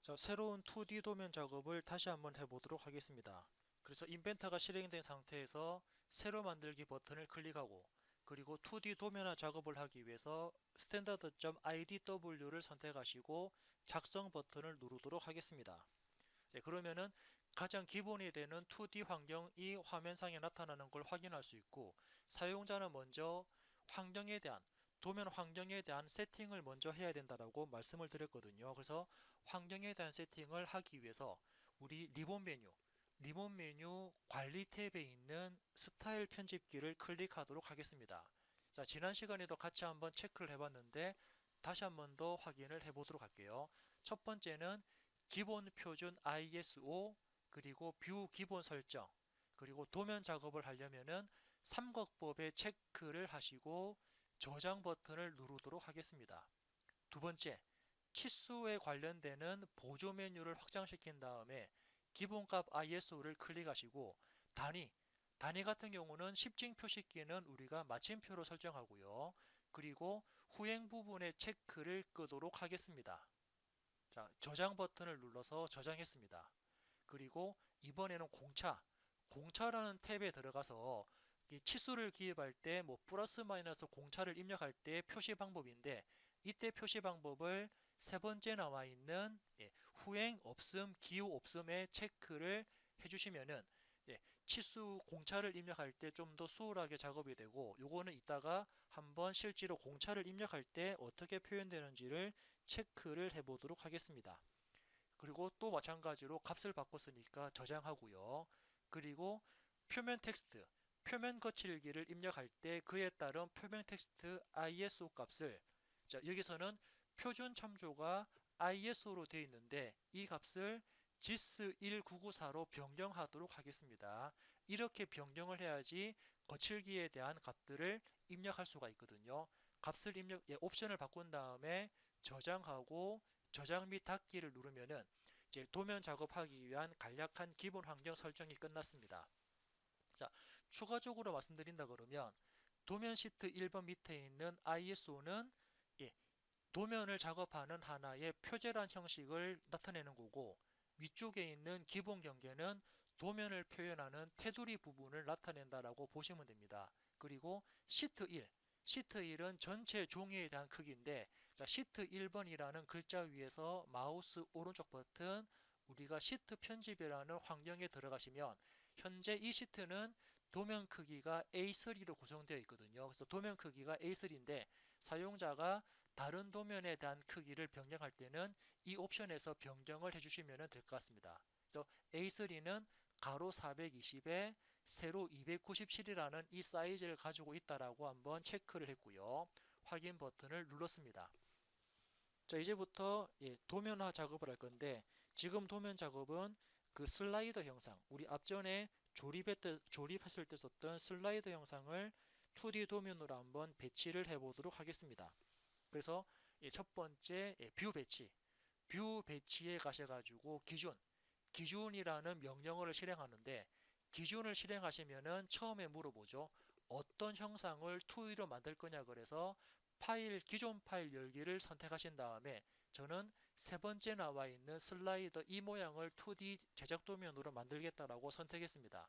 자, 새로운 2D 도면 작업을 다시 한번 해보도록 하겠습니다. 그래서 인벤터가 실행된 상태에서 새로 만들기 버튼을 클릭하고 그리고 2D 도면화 작업을 하기 위해서 standard.idw를 선택하시고 작성 버튼을 누르도록 하겠습니다. 네, 그러면은 가장 기본이 되는 2D 환경이 화면상에 나타나는 걸 확인할 수 있고, 사용자는 먼저 환경에 대한 도면 환경에 대한 세팅을 먼저 해야 된다라고 말씀을 드렸거든요. 그래서 환경에 대한 세팅을 하기 위해서 우리 리본 메뉴 관리 탭에 있는 스타일 편집기를 클릭하도록 하겠습니다. 자, 지난 시간에도 같이 한번 체크를 해봤는데 다시 한번 더 확인을 해보도록 할게요. 첫 번째는 기본 표준 ISO, 그리고 뷰 기본 설정, 그리고 도면 작업을 하려면은 삼각법에 체크를 하시고 저장 버튼을 누르도록 하겠습니다. 두 번째, 치수에 관련되는 보조 메뉴를 확장시킨 다음에 기본값 ISO를 클릭하시고 단위 같은 경우는 10진 표시키는 우리가 마침표로 설정하고요. 그리고 후행 부분의 체크를 끄도록 하겠습니다. 자, 저장 버튼을 눌러서 저장했습니다. 그리고 이번에는 공차라는 탭에 들어가서 이 치수를 기입할 때 뭐 플러스 마이너스 공차를 입력할 때 표시 방법인데, 이때 표시 방법을 세 번째 나와 있는 후행 없음, 기호 없음에 체크를 해주시면은 치수 공차를 입력할 때 좀 더 수월하게 작업이 되고, 요거는 이따가 한번 실제로 공차를 입력할 때 어떻게 표현되는지를 체크를 해보도록 하겠습니다. 그리고 또 마찬가지로 값을 바꿨으니까 저장하고요. 그리고 표면 텍스트, 표면 거칠기를 입력할 때 그에 따른 표면 텍스트 ISO 값을, 자, 여기서는 표준 참조가 ISO로 되어 있는데 이 값을 GIS1994로 변경하도록 하겠습니다. 이렇게 변경을 해야지 거칠기에 대한 값들을 입력할 수가 있거든요. 값을 옵션을 바꾼 다음에 저장하고 저장 및 닫기를 누르면은 이제 도면 작업하기 위한 간략한 기본 환경 설정이 끝났습니다. 자, 추가적으로 말씀드린다 그러면 도면 시트 1번 밑에 있는 ISO는 도면을 작업하는 하나의 표제란 형식을 나타내는 거고, 위쪽에 있는 기본 경계는 도면을 표현하는 테두리 부분을 나타낸다라고 보시면 됩니다. 그리고 시트 1은 전체 종이에 대한 크기인데, 자, 시트 1번이라는 글자 위에서 마우스 오른쪽 버튼, 우리가 시트 편집이라는 환경에 들어가시면 현재 이 시트는 도면 크기가 A3로 구성되어 있거든요. 그래서 도면 크기가 A3인데 사용자가 다른 도면에 대한 크기를 변경할 때는 이 옵션에서 변경을 해주시면 될 것 같습니다. 그래서 A3는 가로 420에 세로 297이라는 이 사이즈를 가지고 있다라고 한번 체크를 했고요. 확인 버튼을 눌렀습니다. 자, 이제부터 도면화 작업을 할 건데, 지금 도면 작업은 그 슬라이더 형상, 우리 앞전에 조립했을 때 썼던 슬라이더 형상을 2D 도면으로 한번 배치를 해보도록 하겠습니다. 그래서 첫 번째 뷰 배치에 가셔가지고 기준이라는 명령어를 실행하는데, 기준을 실행하시면은 처음에 물어보죠. 어떤 형상을 2D로 만들 거냐. 그래서 기존 파일 열기를 선택하신 다음에 저는 세 번째 나와 있는 슬라이더 이 모양을 2D 제작 도면으로 만들겠다라고 선택했습니다.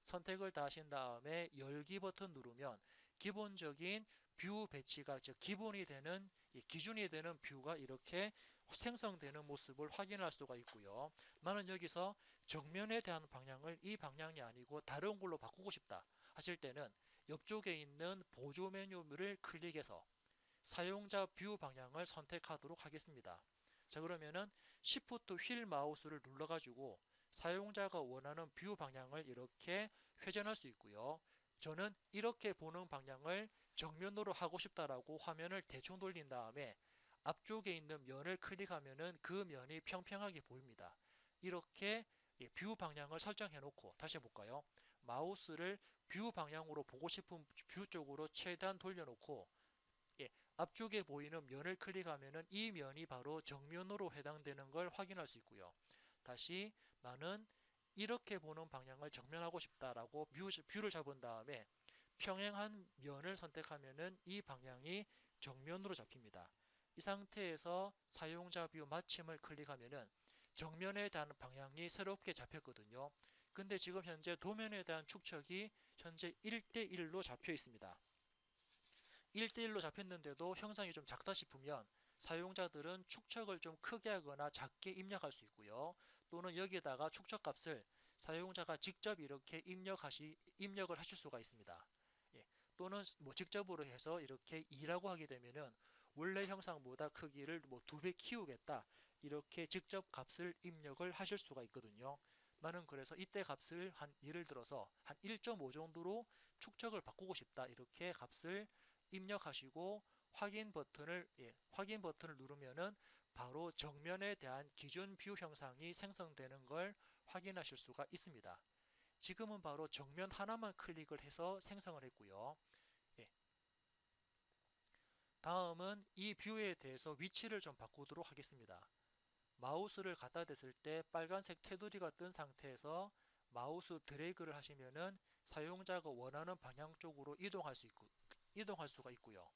선택을 다 하신 다음에 열기 버튼 누르면 기본적인 뷰 배치가, 즉 기준이 되는 뷰가 이렇게 생성되는 모습을 확인할 수가 있고요. 나는 여기서 정면에 대한 방향을 이 방향이 아니고 다른 걸로 바꾸고 싶다 하실 때는 옆쪽에 있는 보조 메뉴를 클릭해서 사용자 뷰 방향을 선택하도록 하겠습니다. 자, 그러면은 Shift 휠 마우스를 눌러가지고 사용자가 원하는 뷰 방향을 이렇게 회전할 수 있고요. 저는 이렇게 보는 방향을 정면으로 하고 싶다라고 화면을 대충 돌린 다음에 앞쪽에 있는 면을 클릭하면은 그 면이 평평하게 보입니다. 이렇게 뷰 방향을 설정해 놓고 다시 해볼까요? 마우스를 뷰 방향으로 보고 싶은 뷰 쪽으로 최대한 돌려놓고 앞쪽에 보이는 면을 클릭하면은 이 면이 바로 정면으로 해당되는 걸 확인할 수 있고요. 다시 나는 이렇게 보는 방향을 정면하고 싶다라고 뷰를 잡은 다음에 평행한 면을 선택하면은 이 방향이 정면으로 잡힙니다. 이 상태에서 사용자 뷰 마침을 클릭하면은 정면에 대한 방향이 새롭게 잡혔거든요. 근데 지금 현재 도면에 대한 축척이 현재 1대1로 잡혀 있습니다. 1대1로 잡혔는데도 형상이 좀 작다 싶으면 사용자들은 축척을 좀 크게 하거나 작게 입력할 수 있고요. 또는 여기에다가 축척 값을 사용자가 직접 이렇게 입력을 하실 수가 있습니다. 예, 또는 뭐 직접으로 해서 이렇게 2라고 하게 되면은 원래 형상보다 크기를 뭐 2배 키우겠다, 이렇게 직접 값을 입력을 하실 수가 있거든요. 나는 그래서 이때 값을 예를 들어서 한 1.5 정도로 축척을 바꾸고 싶다, 이렇게 값을 입력하시고 확인 버튼을 누르면은 바로 정면에 대한 기존 뷰 형상이 생성되는 걸 확인하실 수가 있습니다. 지금은 바로 정면 하나만 클릭을 해서 생성을 했고요. 예, 다음은 이 뷰에 대해서 위치를 좀 바꾸도록 하겠습니다. 마우스를 갖다 댔을 때 빨간색 테두리가 뜬 상태에서 마우스 드래그를 하시면은 사용자가 원하는 방향 쪽으로 이동할 수가 있고요.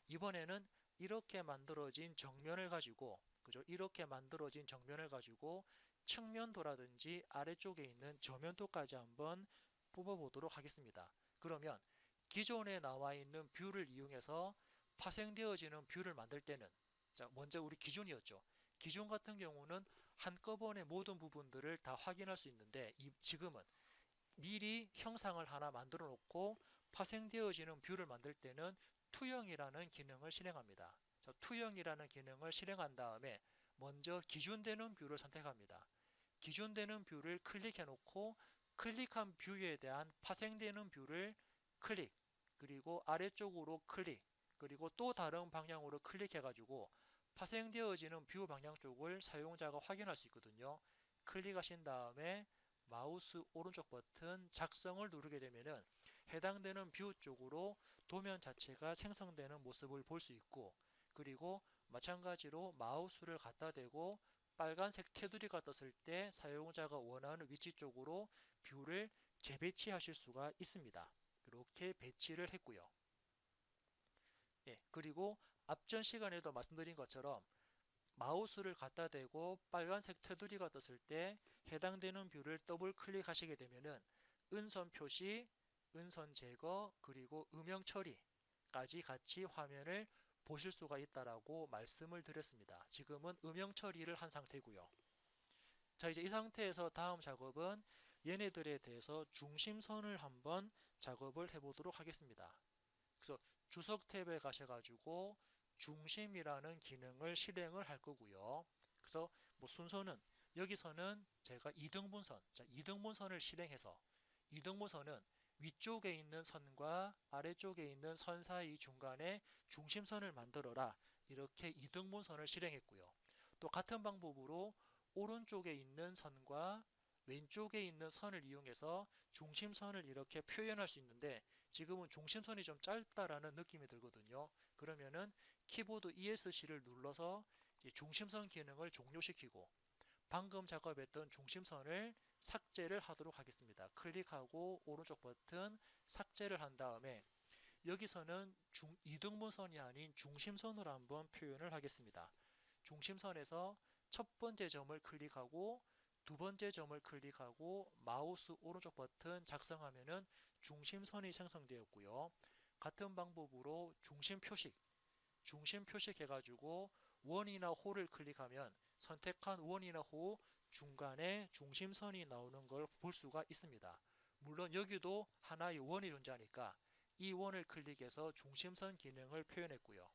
이번에는 이렇게 만들어진 정면을 가지고, 그죠? 이렇게 만들어진 정면을 가지고 측면도라든지 아래쪽에 있는 저면도까지 한번 뽑아보도록 하겠습니다. 그러면 기존에 나와 있는 뷰를 이용해서 파생되어지는 뷰를 만들 때는, 자, 먼저 우리 기준이었죠. 기준 같은 경우는 한꺼번에 모든 부분들을 다 확인할 수 있는데, 지금은 미리 형상을 하나 만들어 놓고 파생되어지는 뷰를 만들 때는 투영이라는 기능을 실행합니다. 투영이라는 기능을 실행한 다음에 먼저 기준되는 뷰를 선택합니다. 기준되는 뷰를 클릭해 놓고 클릭한 뷰에 대한 파생되는 뷰를 클릭, 그리고 아래쪽으로 클릭, 그리고 또 다른 방향으로 클릭해 가지고 파생되어지는 뷰 방향 쪽을 사용자가 확인할 수 있거든요. 클릭하신 다음에 마우스 오른쪽 버튼 작성을 누르게 되면은 해당되는 뷰 쪽으로 도면 자체가 생성되는 모습을 볼 수 있고, 그리고 마찬가지로 마우스를 갖다 대고 빨간색 테두리가 떴을 때 사용자가 원하는 위치 쪽으로 뷰를 재배치하실 수가 있습니다. 이렇게 배치를 했고요. 예, 그리고 앞전 시간에도 말씀드린 것처럼 마우스를 갖다 대고 빨간색 테두리가 떴을 때 해당되는 뷰를 더블 클릭하시게 되면은 은선 표시, 은선 제거, 그리고 음영 처리까지 같이 화면을 보실 수가 있다라고 말씀을 드렸습니다. 지금은 음영 처리를 한 상태고요. 자, 이제 이 상태에서 다음 작업은 얘네들에 대해서 중심선을 한번 작업을 해보도록 하겠습니다. 그래서 주석 탭에 가셔가지고 중심이라는 기능을 실행을 할 거고요. 그래서 뭐 순서는 여기서는 제가 2등분선, 자, 2등분선을 실행해서 2등분선은 위쪽에 있는 선과 아래쪽에 있는 선 사이 중간에 중심선을 만들어라, 이렇게 2등분선을 실행했고요. 또 같은 방법으로 오른쪽에 있는 선과 왼쪽에 있는 선을 이용해서 중심선을 이렇게 표현할 수 있는데, 지금은 중심선이 좀 짧다라는 느낌이 들거든요. 그러면은 키보드 ESC를 눌러서 중심선 기능을 종료시키고 방금 작업했던 중심선을 삭제를 하도록 하겠습니다. 클릭하고 오른쪽 버튼 삭제를 한 다음에 여기서는 2등분선이 아닌 중심선으로 한번 표현을 하겠습니다. 중심선에서 첫 번째 점을 클릭하고 두 번째 점을 클릭하고 마우스 오른쪽 버튼 작성하면은 중심선이 생성되었고요. 같은 방법으로 중심 표식 해가지고 원이나 호를 클릭하면 선택한 원이나 호 중간에 중심선이 나오는 걸 볼 수가 있습니다. 물론 여기도 하나의 원이 존재하니까 이 원을 클릭해서 중심선 기능을 표현했고요.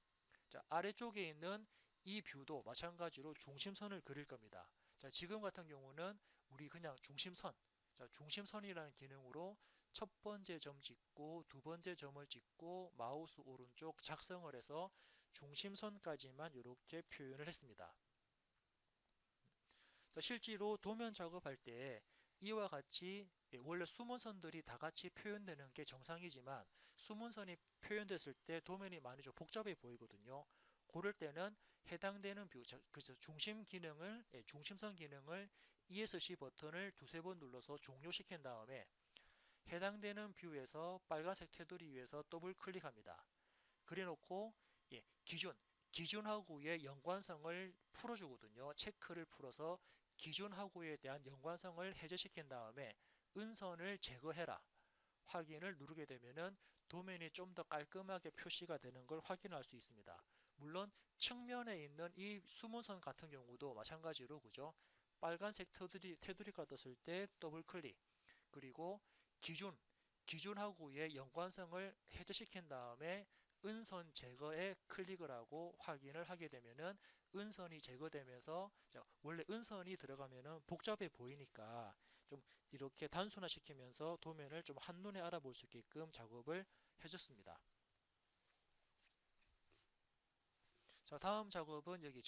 자, 아래쪽에 있는 이 뷰도 마찬가지로 중심선을 그릴 겁니다. 자, 지금 같은 경우는 우리 그냥 중심선, 자, 중심선이라는 기능으로 첫 번째 점 찍고 두 번째 점을 찍고 마우스 오른쪽 작성을 해서 중심선까지만 이렇게 표현을 했습니다. 자, 실제로 도면 작업할 때 이와 같이 원래 숨은 선들이 다 같이 표현되는 게 정상이지만 숨은 선이 표현됐을 때 도면이 많이 좀 복잡해 보이거든요. 그럴 때는 해당되는 뷰, 그래서 중심선 기능을 ESC 버튼을 두세 번 눌러서 종료시킨 다음에 해당되는 뷰에서 빨간색 테두리 위에서 더블 클릭합니다. 그래놓고 기준하고의 연관성을 풀어주거든요. 체크를 풀어서 기준하고에 대한 연관성을 해제시킨 다음에 은선을 제거해라 확인을 누르게 되면은 도면이 좀 더 깔끔하게 표시가 되는 걸 확인할 수 있습니다. 물론 측면에 있는 이 숨은 선 같은 경우도 마찬가지로 그죠? 빨간색 테두리가 떴을 때 더블 클릭 그리고 기준 기준하고의 연관성을 해제시킨 다음에 은선 제거에 클릭을 하고 확인을 하게 되면은 은선이 제거되면서 원래 은선이 들어가면은 복잡해 보이니까 좀 이렇게 단순화시키면서 도면을 좀 한눈에 알아볼 수 있게끔 작업을 해줬습니다. 자, 다음 작업은 여기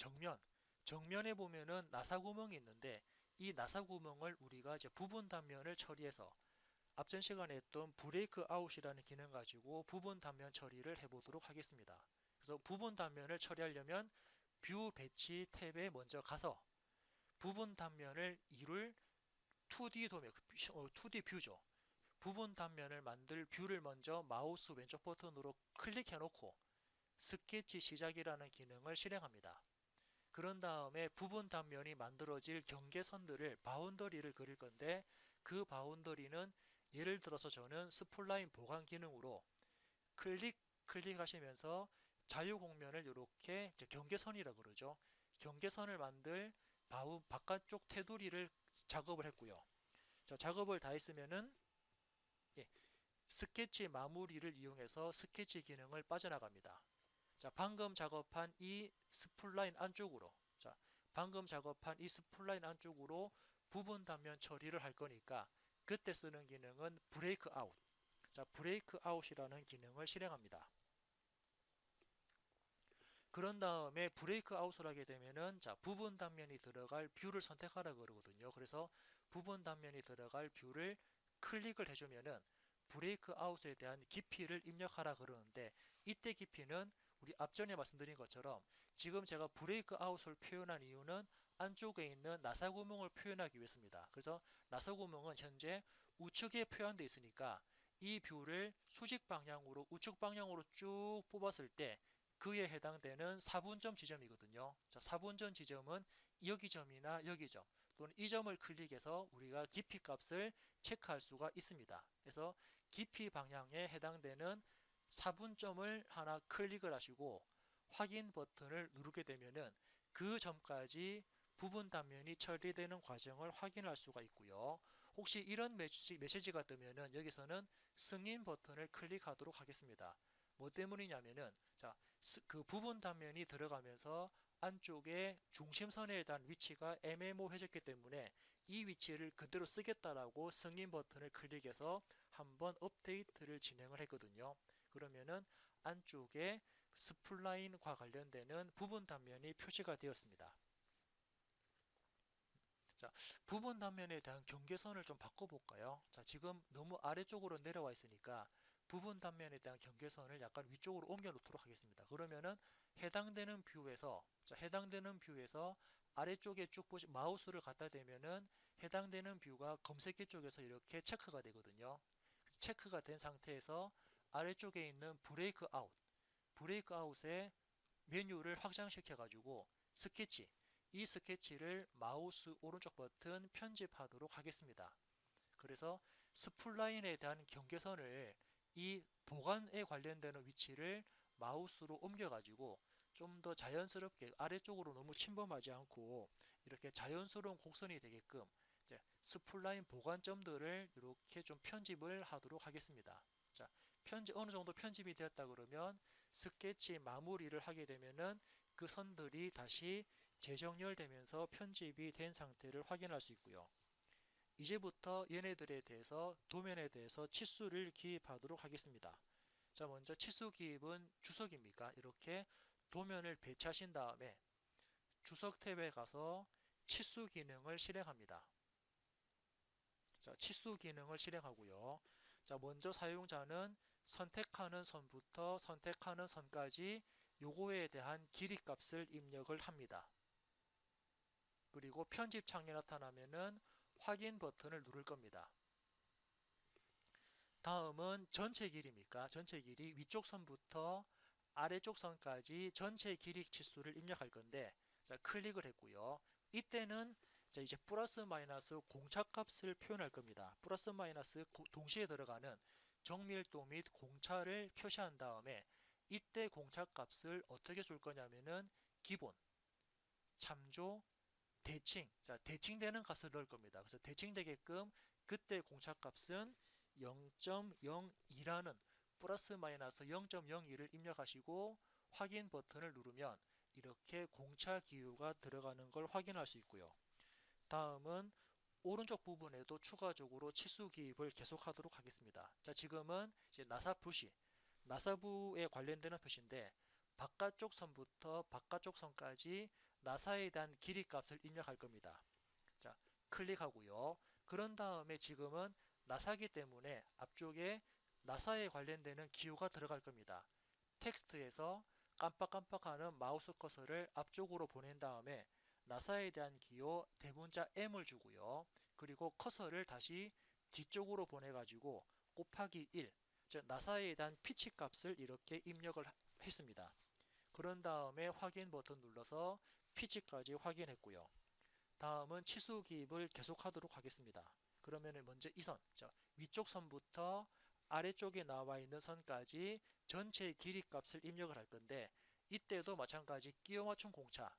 정면에 보면은 나사 구멍이 있는데 이 나사 구멍을 우리가 이제 부분 단면을 처리해서 앞전 시간에 했던 브레이크 아웃이라는 기능 가지고 부분 단면 처리를 해보도록 하겠습니다. 그래서 부분 단면을 처리하려면 뷰 배치 탭에 먼저 가서 부분 단면을 이룰 2D 도면, 2D 뷰죠. 부분 단면을 만들 뷰를 먼저 마우스 왼쪽 버튼으로 클릭해 놓고 스케치 시작이라는 기능을 실행합니다. 그런 다음에 부분 단면이 만들어질 경계선들을 바운더리를 그릴 건데 그 바운더리는 예를 들어서 저는 스플라인 보강 기능으로 클릭하시면서 자유공면을 이렇게 경계선이라 그러죠. 경계선을 만들 바깥쪽 테두리를 작업을 했고요. 자, 작업을 다 했으면은 예, 스케치 마무리를 이용해서 스케치 기능을 빠져나갑니다. 자, 방금 작업한 이 스플라인 안쪽으로 방금 작업한 이 스플라인 안쪽으로 부분 단면 처리를 할 거니까 그때 쓰는 기능은 브레이크 아웃. 자, 브레이크 아웃이라는 기능을 실행합니다. 그런 다음에 브레이크 아웃을 하게 되면은 부분 단면이 들어갈 뷰를 선택하라 그러거든요. 그래서 부분 단면이 들어갈 뷰를 클릭을 해주면은 브레이크 아웃에 대한 깊이를 입력하라 그러는데 이때 깊이는 우리 앞전에 말씀드린 것처럼 지금 제가 브레이크 아웃을 표현한 이유는 안쪽에 있는 나사 구멍을 표현하기 위해서입니다. 그래서 나사 구멍은 현재 우측에 표현되어 있으니까 이 뷰를 수직 방향으로 우측 방향으로 쭉 뽑았을 때 그에 해당되는 사분점 지점이거든요. 자, 사분점 지점은 여기 점이나 여기 점 또는 이 점을 클릭해서 우리가 깊이 값을 체크할 수가 있습니다. 그래서 깊이 방향에 해당되는 사분점을 하나 클릭을 하시고 확인 버튼을 누르게 되면은 그 점까지 부분 단면이 처리되는 과정을 확인할 수가 있고요. 혹시 이런 메시지가 뜨면은 여기서는 승인 버튼을 클릭하도록 하겠습니다. 뭐 때문이냐면은 그 부분 단면이 들어가면서 안쪽에 중심선에 대한 위치가 애매모호해졌기 때문에 이 위치를 그대로 쓰겠다라고 승인 버튼을 클릭해서 한번 업데이트를 진행을 했거든요. 그러면은 안쪽에 스플라인과 관련되는 부분 단면이 표시가 되었습니다. 자, 부분 단면에 대한 경계선을 좀 바꿔볼까요? 자, 지금 너무 아래쪽으로 내려와 있으니까 부분 단면에 대한 경계선을 약간 위쪽으로 옮겨 놓도록 하겠습니다. 그러면은 해당되는 뷰에서 아래쪽에 쭉 마우스를 갖다 대면은 해당되는 뷰가 검색기 쪽에서 이렇게 체크가 되거든요. 체크가 된 상태에서 아래쪽에 있는 브레이크 아웃의 메뉴를 확장시켜 가지고 이 스케치를 마우스 오른쪽 버튼 편집하도록 하겠습니다. 그래서 스플라인에 대한 경계선을 이 보관에 관련되는 위치를 마우스로 옮겨가지고 좀 더 자연스럽게 아래쪽으로 너무 침범하지 않고 이렇게 자연스러운 곡선이 되게끔 이제 스플라인 보관점들을 이렇게 좀 편집을 하도록 하겠습니다. 자, 어느 정도 편집이 되었다 그러면 스케치 마무리를 하게 되면은 그 선들이 다시 재정렬되면서 편집이 된 상태를 확인할 수 있고요. 이제부터 얘네들에 대해서 도면에 대해서 치수를 기입하도록 하겠습니다. 자, 먼저 치수 기입은 주석입니까? 이렇게 도면을 배치하신 다음에 주석 탭에 가서 치수 기능을 실행합니다. 자, 치수 기능을 실행하고요. 자, 먼저 사용자는 선택하는 선부터 선택하는 선까지 요거에 대한 길이 값을 입력을 합니다. 그리고 편집 창이 나타나면은 확인 버튼을 누를 겁니다. 다음은 전체 길이입니까? 전체 길이 위쪽 선부터 아래쪽 선까지 전체 길이 치수를 입력할 건데 자, 클릭을 했고요. 이때는 자, 이제 플러스 마이너스 공차값을 표현할 겁니다. 플러스 마이너스 동시에 들어가는 정밀도 및 공차를 표시한 다음에 이때 공차값을 어떻게 줄 거냐면은 기본, 참조, 대칭. 자, 대칭되는 값을 넣을 겁니다. 그래서 대칭되게끔 그때 공차값은 0.02라는 플러스 마이너스 0.02를 입력하시고 확인 버튼을 누르면 이렇게 공차 기호가 들어가는 걸 확인할 수 있고요. 다음은 오른쪽 부분에도 추가적으로 치수 기입을 계속하도록 하겠습니다. 자, 지금은 이제 나사 표시, 나사부에 관련되는 표시인데 바깥쪽 선부터 바깥쪽 선까지 나사에 대한 길이 값을 입력할 겁니다. 자, 클릭하고요. 그런 다음에 지금은 나사기 때문에 앞쪽에 나사에 관련되는 기호가 들어갈 겁니다. 텍스트에서 깜빡깜빡하는 마우스 커서를 앞쪽으로 보낸 다음에 나사에 대한 기호 대문자 M을 주고요. 그리고 커서를 다시 뒤쪽으로 보내가지고 곱하기 1, 즉 나사에 대한 피치 값을 이렇게 입력을 했습니다. 그런 다음에 확인 버튼 눌러서 피치까지 확인했고요. 다음은 치수 기입을 계속하도록 하겠습니다. 그러면 먼저 이 선, 위쪽 선부터 아래쪽에 나와 있는 선까지 전체 길이 값을 입력을 할 건데 이때도 마찬가지 끼워 맞춤 공차,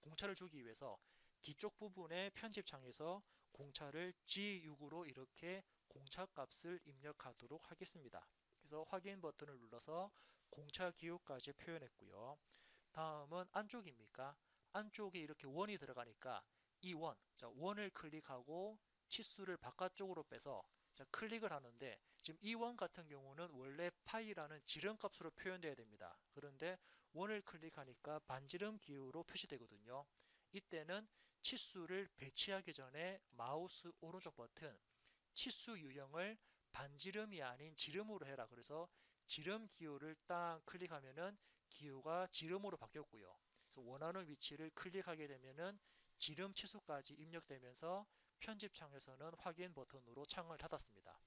공차를 주기 위해서 뒤쪽 부분의 편집창에서 공차를 G6으로 이렇게 공차 값을 입력하도록 하겠습니다. 그래서 확인 버튼을 눌러서 공차 기호까지 표현했고요. 다음은 안쪽입니까? 안쪽에 이렇게 원이 들어가니까 이 원, 원을 클릭하고 치수를 바깥쪽으로 빼서 클릭을 하는데 지금 이 원 같은 경우는 원래 파이라는 지름값으로 표현되어야 됩니다. 그런데 원을 클릭하니까 반지름 기호로 표시되거든요. 이때는 치수를 배치하기 전에 마우스 오른쪽 버튼 치수 유형을 반지름이 아닌 지름으로 해라. 그래서 지름 기호를 딱 클릭하면은 기호가 지름으로 바뀌었고요. 그래서 원하는 위치를 클릭하게 되면은 지름 치수까지 입력되면서 편집창에서는 확인 버튼으로 창을 닫았습니다.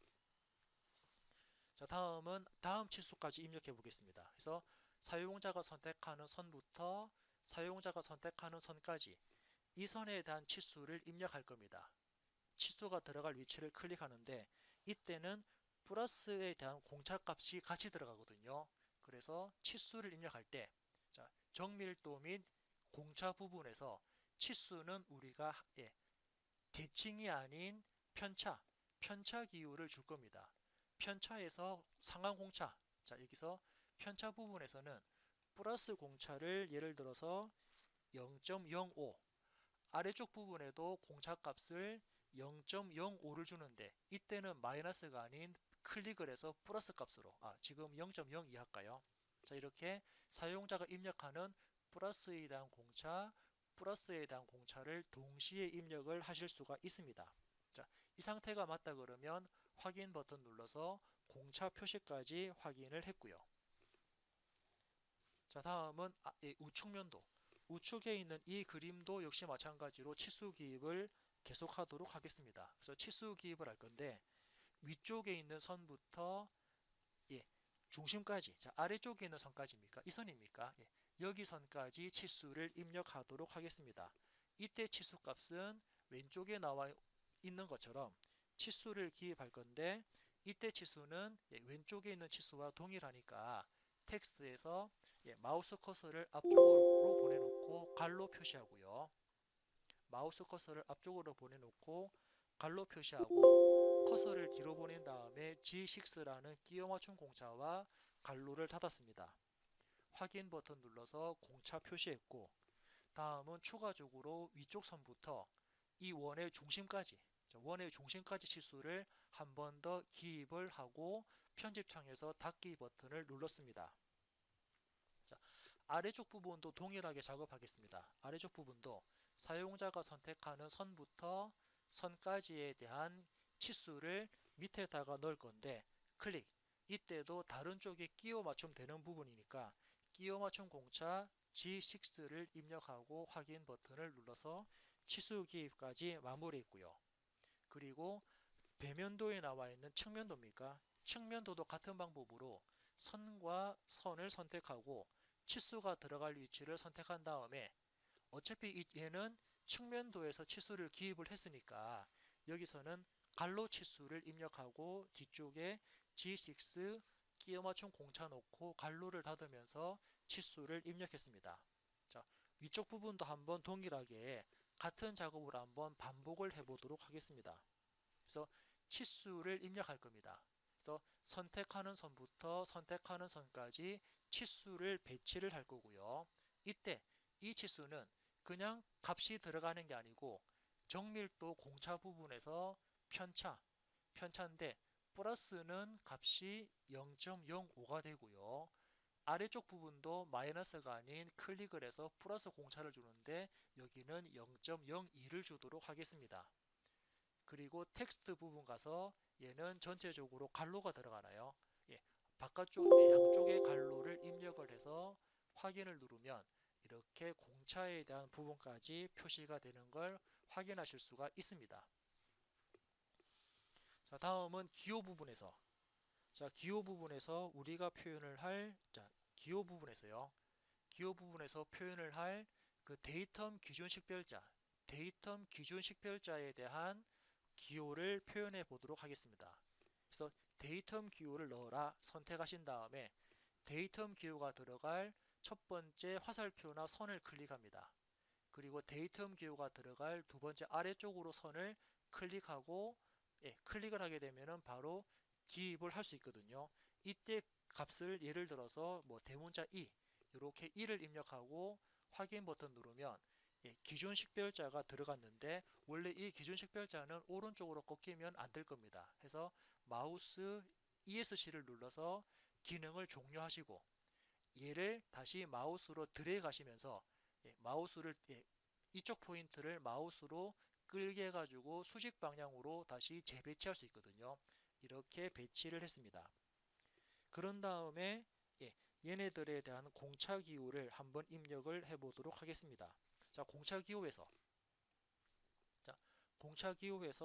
자, 다음은 다음 치수까지 입력해 보겠습니다. 그래서 사용자가 선택하는 선부터 사용자가 선택하는 선까지 이 선에 대한 치수를 입력할 겁니다. 치수가 들어갈 위치를 클릭하는데 이때는 플러스에 대한 공차값이 같이 들어가거든요. 그래서 치수를 입력할 때 정밀도 및 공차 부분에서 치수는 우리가 대칭이 아닌 편차 기호를 줄 겁니다. 편차에서 상한 공차, 여기서 편차 부분에서는 플러스 공차를 예를 들어서 0.05, 아래쪽 부분에도 공차 값을 0.05를 주는데 이때는 마이너스가 아닌 클릭을 해서 플러스 값으로 지금 0.02 할까요? 자, 이렇게 사용자가 입력하는 플러스에 대한 공차, 플러스에 대한 공차를 동시에 입력을 하실 수가 있습니다. 자, 이 상태가 맞다 그러면 확인 버튼 눌러서 공차 표시까지 확인을 했고요. 자, 다음은 우측면도. 우측에 있는 이 그림도 역시 마찬가지로 치수 기입을 계속하도록 하겠습니다. 그래서 치수 기입을 할 건데 위쪽에 있는 선부터 중심까지, 아래쪽에 있는 선까지입니까? 이 선입니까? 여기 선까지 치수를 입력하도록 하겠습니다. 이때 치수 값은 왼쪽에 나와 있는 것처럼 치수를 기입할 건데 이때 치수는 왼쪽에 있는 치수와 동일하니까 텍스트에서 마우스 커서를 앞쪽으로 보내놓고 갈로 표시하고요. 마우스 커서를 앞쪽으로 보내놓고 갈로 표시하고 커서를 뒤로 보낸 다음에 G6라는 끼워 맞춤 공차와 갈로를 닫았습니다. 확인 버튼 눌러서 공차 표시했고 다음은 추가적으로 위쪽 선부터 이 원의 중심까지 치수를 한 번 더 기입을 하고 편집창에서 닫기 버튼을 눌렀습니다. 자, 아래쪽 부분도 동일하게 작업하겠습니다. 아래쪽 부분도 사용자가 선택하는 선부터 선까지에 대한 치수를 밑에다가 넣을 건데 클릭. 이때도 다른 쪽에 끼워 맞춤 되는 부분이니까 끼워 맞춤 공차 G6를 입력하고 확인 버튼을 눌러서 치수 기입까지 마무리했고요. 그리고 배면도에 나와 있는 측면도입니까? 측면도도 같은 방법으로 선과 선을 선택하고 치수가 들어갈 위치를 선택한 다음에 어차피 얘는 측면도에서 치수를 기입을 했으니까 여기서는 갈로 치수를 입력하고 뒤쪽에 G6 끼워 맞춘 공차 놓고 갈로를 닫으면서 치수를 입력했습니다. 자, 위쪽 부분도 한번 동일하게 같은 작업을 한번 반복을 해보도록 하겠습니다. 그래서 치수를 입력할 겁니다. 그래서 선택하는 선부터 선택하는 선까지 치수를 배치를 할 거고요. 이때 이 치수는 그냥 값이 들어가는 게 아니고 정밀도 공차 부분에서 편차인데 플러스는 값이 0.05가 되고요. 아래쪽 부분도 마이너스가 아닌 클릭을 해서 플러스 공차를 주는데 여기는 0.02를 주도록 하겠습니다. 그리고 텍스트 부분 가서 얘는 전체적으로 갈로가 들어가나요? 예, 바깥쪽 양쪽의 갈로를 입력을 해서 확인을 누르면 이렇게 공차에 대한 부분까지 표시가 되는 걸 확인하실 수가 있습니다. 자, 다음은 기호 부분에서 기호 부분에서 우리가 표현을 할 기호 부분에서요. 기호 부분에서 표현을 할 그 데이텀 기준 식별자, 데이텀 기준 식별자에 대한 기호를 표현해 보도록 하겠습니다. 그래서 데이텀 기호를 넣어라 선택하신 다음에 데이텀 기호가 들어갈 첫 번째 화살표나 선을 클릭합니다. 그리고 데이텀 기호가 들어갈 두 번째 아래쪽으로 선을 클릭하고 클릭을 하게 되면 바로 기입을 할 수 있거든요. 이때 값을 예를 들어서 뭐 대문자 2 이렇게 2를 입력하고 확인 버튼 누르면 기준 식별자가 들어갔는데 원래 이 기준 식별자는 오른쪽으로 꺾이면 안 될 겁니다. 해서 마우스 ESC를 눌러서 기능을 종료하시고 얘를 다시 마우스로 드래그 하시면서 마우스를 이쪽 포인트를 마우스로 끌게 해가지고 수직 방향으로 다시 재배치할 수 있거든요. 이렇게 배치를 했습니다. 그런 다음에 얘네들에 대한 공차 기호를 한번 입력을 해보도록 하겠습니다. 자, 공차 기호에서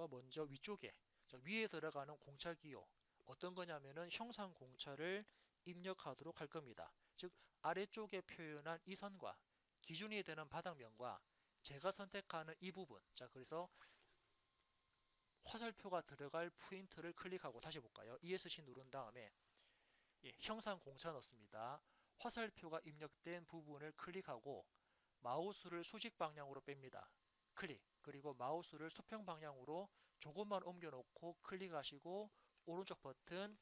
먼저 위쪽에 위에 들어가는 공차 기호 어떤 거냐면은 형상 공차를 입력하도록 할 겁니다. 즉 아래쪽에 표현한 이 선과 기준이 되는 바닥면과 제가 선택하는 이 부분 그래서 화살표가 들어갈 포인트를 클릭하고 다시 볼까요? ESC 누른 다음에 형상 공차 넣습니다. 화살표가 입력된 부분을 클릭하고 마우스를 수직 방향으로 뺍니다. 클릭 그리고 마우스를 수평 방향으로 조금만 옮겨 놓고 클릭하시고 오른쪽 버튼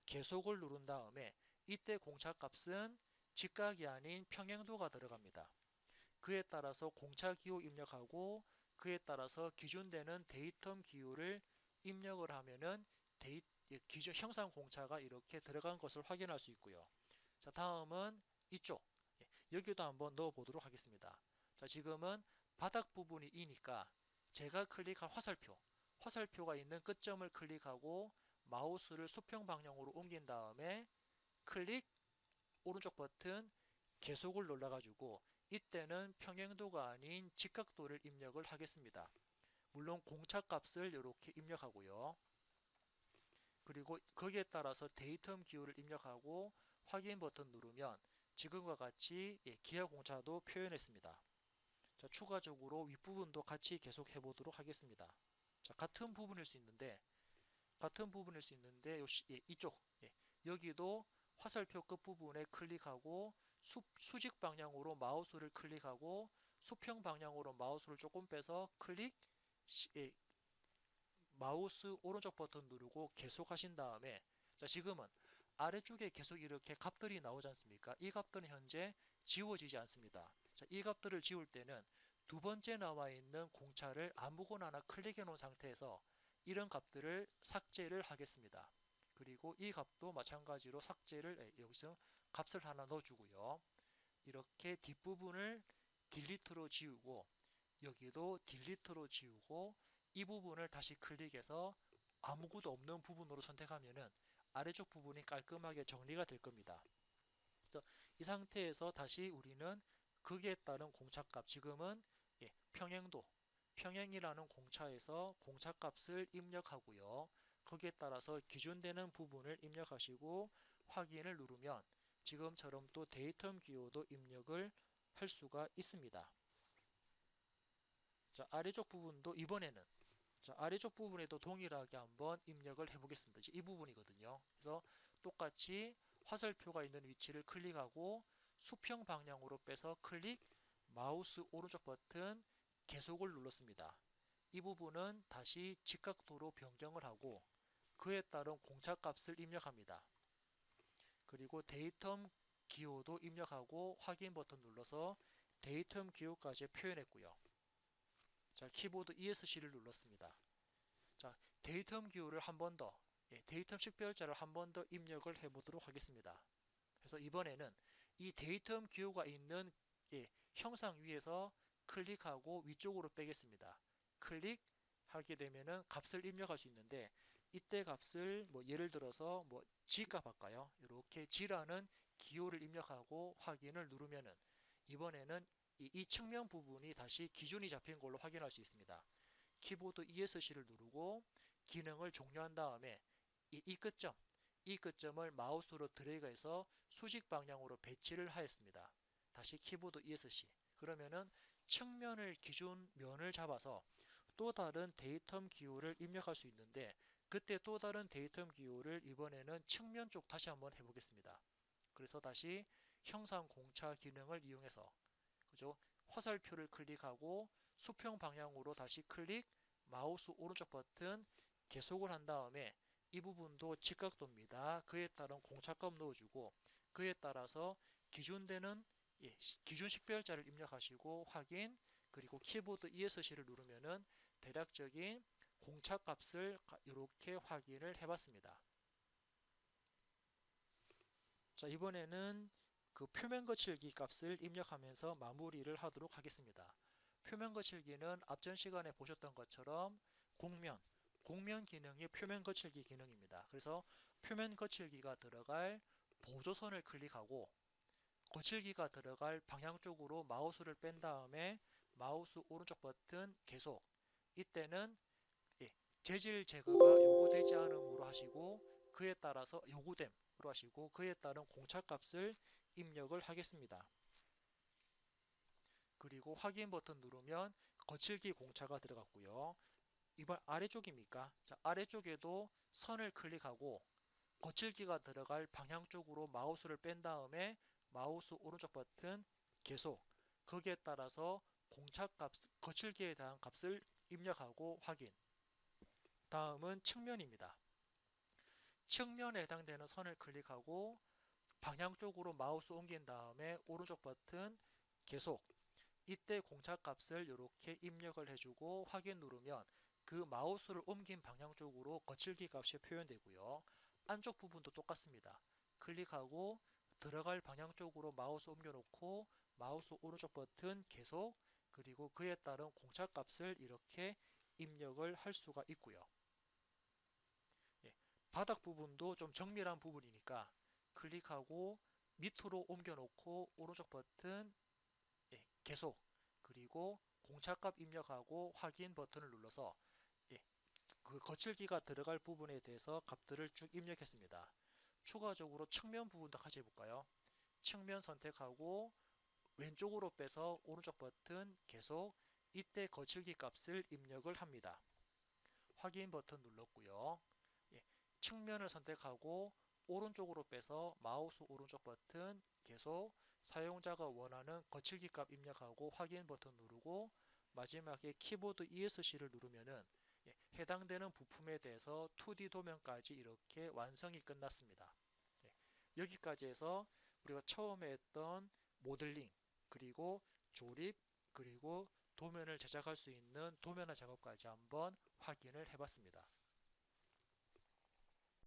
계속을 누른 다음에 이때 공차 값은 직각이 아닌 평행도가 들어갑니다. 그에 따라서 공차 기호 입력하고 그에 따라서 기준되는 데이텀 기호를 입력을 하면은 기준 형상 공차가 이렇게 들어간 것을 확인할 수 있고요. 자, 다음은 이쪽 여기도 한번 넣어 보도록 하겠습니다. 자, 지금은 바닥 부분이 이니까 제가 클릭한 화살표가 있는 끝점을 클릭하고 마우스를 수평 방향으로 옮긴 다음에 클릭 오른쪽 버튼 계속을 눌러가지고 이때는 평행도가 아닌 직각도를 입력을 하겠습니다. 물론 공차 값을 이렇게 입력하고요. 그리고 거기에 따라서 데이텀 기호를 입력하고 확인 버튼 누르면 지금과 같이 기하 공차도 표현했습니다. 자, 추가적으로 윗부분도 같이 계속 해보도록 하겠습니다. 자, 같은 부분일 수 있는데 이쪽 여기도 화살표 끝부분에 클릭하고 수직 방향으로 마우스를 클릭하고 수평 방향으로 마우스를 조금 빼서 클릭 마우스 오른쪽 버튼 누르고 계속 하신 다음에 자, 지금은 아래쪽에 계속 이렇게 값들이 나오지 않습니까? 이 값들은 현재 지워지지 않습니다. 자, 이 값들을 지울 때는 두 번째 나와 있는 공차를 아무거나 하나 클릭해 놓은 상태에서 이런 값들을 삭제를 하겠습니다. 그리고 이 값도 마찬가지로 삭제를 여기서 값을 하나 넣어주고요. 이렇게 뒷부분을 딜리트로 지우고 여기도 딜리트로 지우고 이 부분을 다시 클릭해서 아무것도 없는 부분으로 선택하면은 아래쪽 부분이 깔끔하게 정리가 될 겁니다. 그래서 이 상태에서 다시 우리는 거기에 따른 공차값 지금은 평행이라는 공차에서 공차값을 입력하고요. 거기에 따라서 기준되는 부분을 입력하시고 확인을 누르면 지금처럼 또 데이텀 기호도 입력을 할 수가 있습니다. 자, 아래쪽 부분도 이번에는 자, 아래쪽 부분에도 동일하게 한번 입력을 해 보겠습니다. 이제 이 부분이거든요. 그래서 똑같이 화살표가 있는 위치를 클릭하고 수평 방향으로 빼서 클릭, 마우스 오른쪽 버튼 계속을 눌렀습니다. 이 부분은 다시 직각도로 변경을 하고 그에 따른 공차값을 입력합니다. 그리고 데이텀 기호도 입력하고 확인 버튼 눌러서 데이텀 기호까지 표현했고요. 자, 키보드 ESC를 눌렀습니다. 자, 데이텀 기호를 한 번 더, 데이텀 식별자를 한 번 더 입력을 해보도록 하겠습니다. 그래서 이번에는 이 데이텀 기호가 있는 형상 위에서 클릭하고 위쪽으로 빼겠습니다. 클릭하게 되면은 값을 입력할 수 있는데 이때 값을 뭐 예를 들어서 뭐 G값 할까요? 이렇게 G라는 기호를 입력하고 확인을 누르면은 이번에는 이 측면 부분이 다시 기준이 잡힌 걸로 확인할 수 있습니다. 키보드 ESC를 누르고 기능을 종료한 다음에 이 끝점, 이 끝점을 마우스로 드래그해서 수직 방향으로 배치를 하였습니다. 다시 키보드 ESC. 그러면은 측면을 기준 면을 잡아서 또 다른 데이텀 기호를 입력할 수 있는데 그때 또 다른 데이텀 기호를 이번에는 측면 쪽 다시 한번 해보겠습니다. 그래서 다시 형상 공차 기능을 이용해서 그죠? 화살표를 클릭하고 수평 방향으로 다시 클릭, 마우스 오른쪽 버튼 계속을 한 다음에 이 부분도 직각도입니다. 그에 따른 공차값 넣어주고 그에 따라서 기준되는 기준 식별자를 입력하시고 확인 그리고 키보드 ESC를 누르면은 대략적인 공차값을 이렇게 확인을 해봤습니다. 자, 이번에는 그 표면 거칠기 값을 입력하면서 마무리를 하도록 하겠습니다. 표면 거칠기는 앞전 시간에 보셨던 것처럼 곡면 기능이 표면 거칠기 기능입니다. 그래서 표면 거칠기가 들어갈 보조선을 클릭하고 거칠기가 들어갈 방향 쪽으로 마우스를 뺀 다음에 마우스 오른쪽 버튼 계속 이때는 재질 제거가 요구되지 않음으로 하시고 그에 따라서 요구됨으로 하시고 그에 따른 공차값을 입력을 하겠습니다. 그리고 확인 버튼 누르면 거칠기 공차가 들어갔고요. 이번 아래쪽입니까? 자, 아래쪽에도 선을 클릭하고 거칠기가 들어갈 방향 쪽으로 마우스를 뺀 다음에 마우스 오른쪽 버튼 계속 거기에 따라서 공차값 거칠기에 대한 값을 입력하고 확인. 다음은 측면입니다. 측면에 해당되는 선을 클릭하고 방향 쪽으로 마우스 옮긴 다음에 오른쪽 버튼 계속 이때 공차값을 이렇게 입력을 해주고 확인 누르면 그 마우스를 옮긴 방향 쪽으로 거칠기 값이 표현되고요. 안쪽 부분도 똑같습니다. 클릭하고 들어갈 방향 쪽으로 마우스 옮겨놓고 마우스 오른쪽 버튼 계속 그리고 그에 따른 공차값을 이렇게 입력을 할 수가 있고요. 바닥 부분도 좀 정밀한 부분이니까 클릭하고 밑으로 옮겨놓고 오른쪽 버튼 계속 그리고 공차값 입력하고 확인 버튼을 눌러서 그 거칠기가 들어갈 부분에 대해서 값들을 쭉 입력했습니다. 추가적으로 측면 부분도 같이 해볼까요? 측면 선택하고 왼쪽으로 빼서 오른쪽 버튼 계속 이때 거칠기 값을 입력을 합니다. 확인 버튼 눌렀고요. 측면을 선택하고 오른쪽으로 빼서 마우스 오른쪽 버튼 계속 사용자가 원하는 거칠기 값 입력하고 확인 버튼 누르고 마지막에 키보드 ESC를 누르면은 해당되는 부품에 대해서 2D 도면까지 이렇게 완성이 끝났습니다. 여기까지 해서 우리가 처음에 했던 모델링 그리고 조립 그리고 도면을 제작할 수 있는 도면화 작업까지 한번 확인을 해봤습니다.